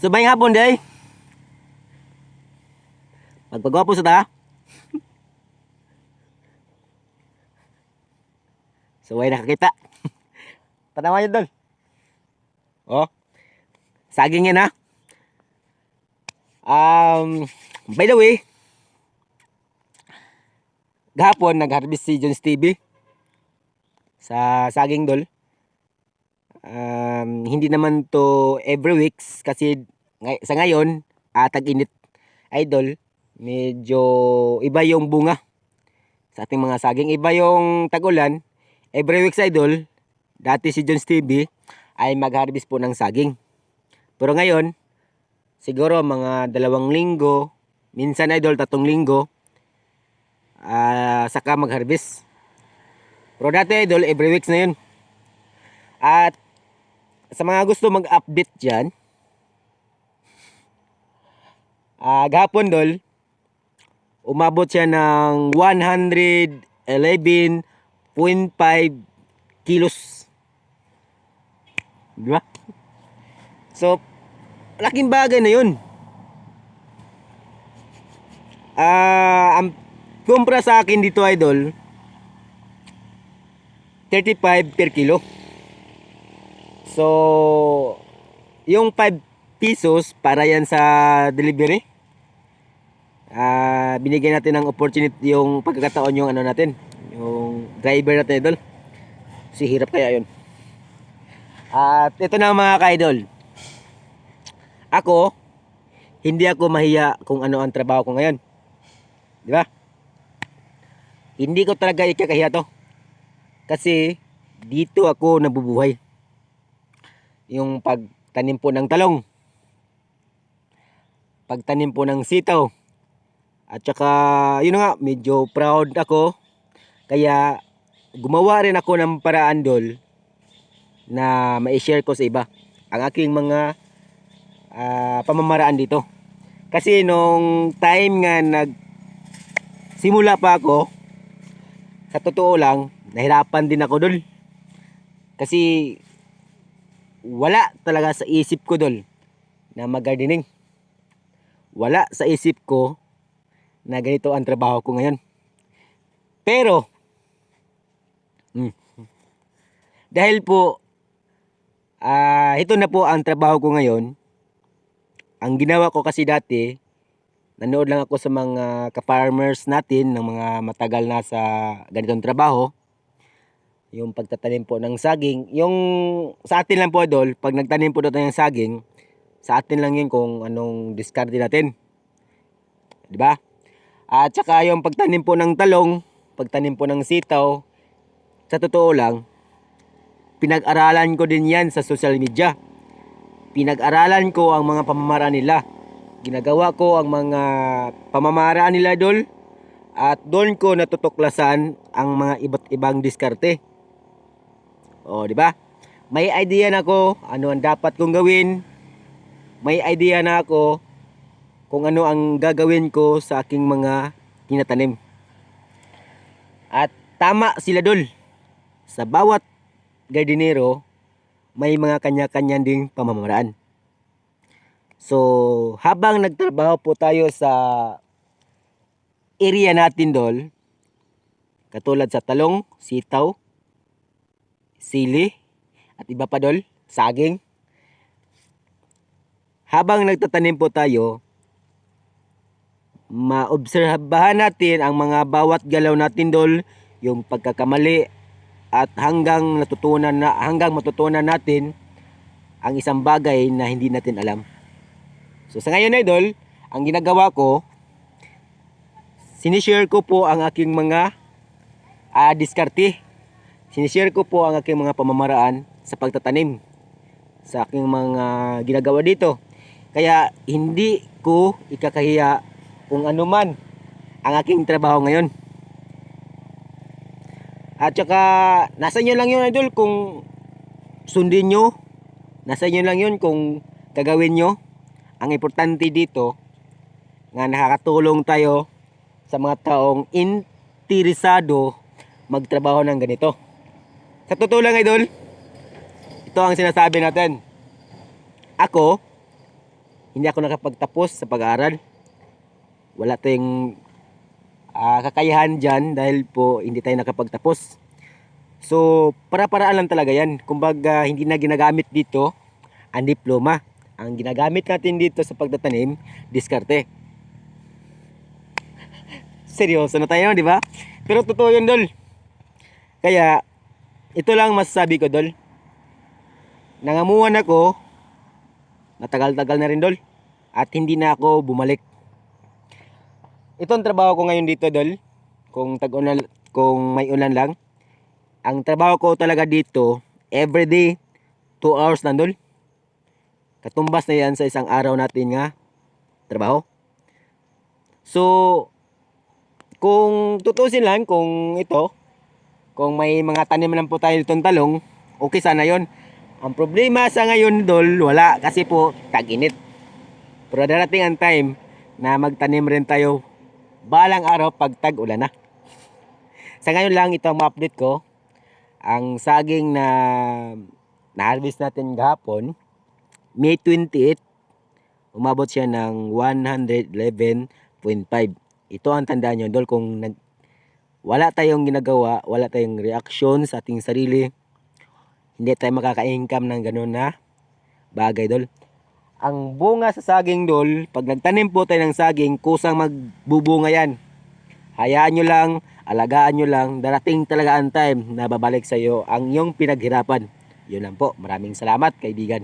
Subay hapon day. Magpagwapo sa ta. Subay nakakita. Tanawan yun dol. Oh, saging yan ha. By the way, gahapon nag-harvest si Jones TV sa saging dol. Hindi naman to every weeks kasi sa ngayon, tag-init idol, medyo iba yung bunga sa ating mga saging. Iba yung tag-ulan. Every weeks idol, dati si Jones TV ay mag-harvest po ng saging. Pero ngayon, siguro mga 2 linggo, minsan idol 3 linggo, saka mag-harvest. Pero dati idol, every weeks na yun. At sa mga gusto mag-update dyan, gahapon dol, umabot siya ng 111.5 kilos. Diba? So, laking bagay na yun. Ang kumpra sa akin dito idol, 35 per kilo. So, yung 5 pesos para yan sa delivery. Binigyan natin ng opportunity, yung pagkakataon yung ano natin, yung driver natin idol. Si hirap kaya yun. At ito na mga ka-idol. Ako, hindi ako mahiya kung ano ang trabaho ko ngayon. Di ba? Hindi ko talaga ikakahiya to. Kasi dito ako nabubuhay. Yung pagtanim po ng talong, pagtanim po ng sitaw, at saka yun nga, medyo proud ako. Kaya gumawa rin ako ng paraan dol na ma-share ko sa iba ang aking mga pamamaraan dito. Kasi nung time nga nagsimula pa ako, sa totoo lang, nahirapan din ako dol. Kasi wala talaga sa isip ko dol na mag-gardening. Wala sa isip ko na ganito ang trabaho ko ngayon. Pero dahil po ito na po ang trabaho ko ngayon. Ang ginawa ko kasi dati, nanood lang ako sa mga ka-farmers natin ng mga matagal na sa ganitong trabaho. Yung pagtatanim po ng saging, yung sa atin lang po idol, pag nagtanim po tayo ng saging, sa atin lang yun kung anong diskarte natin. Di ba? At saka yung pagtanim po ng talong, pagtanim po ng sitaw, sa totoo lang, pinag-aralan ko din yan sa social media. Pinag-aralan ko ang mga pamamaraan nila. Ginagawa ko ang mga pamamaraan nila idol, at doon ko natutuklasan ang mga iba't ibang diskarte. O, di ba? May idea na ako ano ang dapat kong gawin. May idea na ako kung ano ang gagawin ko sa aking mga tinatanim. At tama sila dol. Sa bawat gardenero, may mga kanya-kanya ding pamamaraan. So, habang nagtrabaho po tayo sa area natin dol, katulad sa talong, sitaw, sili, at iba pa dol, saging. Habang nagtatanim po tayo, maobserbahan natin ang mga bawat galaw natin dol, yung pagkakamali, at hanggang matutunan natin ang isang bagay na hindi natin alam. So sa ngayon idol, ang ginagawa ko, sinishare ko po ang aking mga diskarte. Sinishare ko po ang aking mga pamamaraan sa pagtatanim, sa aking mga ginagawa dito. Kaya hindi ko ikakahiya kung ano man ang aking trabaho ngayon. At saka nasa inyo lang yun idol kung sundin nyo. Nasa inyo lang yun kung gagawin nyo. Ang importante dito nga nakakatulong tayo sa mga taong interesado magtrabaho ng ganito. Sa totoo lang idol, ito ang sinasabi natin. Ako, hindi ako nakapagtapos sa pag-aaral. Wala tayong kakayahan dyan dahil po hindi tayo nakapagtapos. So, para-paraan lang talaga yan. Kumbaga, hindi na ginagamit dito ang diploma. Ang ginagamit natin dito sa pagtatanim, diskarte. Seryoso na tayo, di ba? Pero totoo yun, Dol. Kaya, ito lang masasabi ko, Dol. Nangamuhan ako, matagal-tagal na rin, Dol. At hindi na ako bumalik. Ito ang trabaho ko ngayon dito, Dol. Kung tag-ulan, kung may ulan lang. Ang trabaho ko talaga dito, everyday, 2 hours na, Dol. Katumbas na yan sa isang araw natin nga trabaho. So, kung tutusin lang, kung may mga tanim lang po tayo ditong talong, okay sana yon. Ang problema sa ngayon, Dol, wala kasi po tag-init. Pero darating ang time na magtanim rin tayo balang araw pag tag-ulan na. Sa ngayon lang, ito ang ma-update ko. Ang saging na na-harvest natin gahapon, May 28, umabot siya ng 111.5. Ito ang tandaan nyo, Dol, kung wala tayong ginagawa, wala tayong reaksyon sa ating sarili, hindi tayo makaka-income ng ganun na bagay, Dol. Ang bunga sa saging, Dol, pag nagtanim po tayo ng saging, kusang magbubunga yan. Hayaan nyo lang, alagaan nyo lang, darating talaga ang time na babalik sa iyo ang iyong pinaghirapan. Yun lang po. Maraming salamat, kaibigan.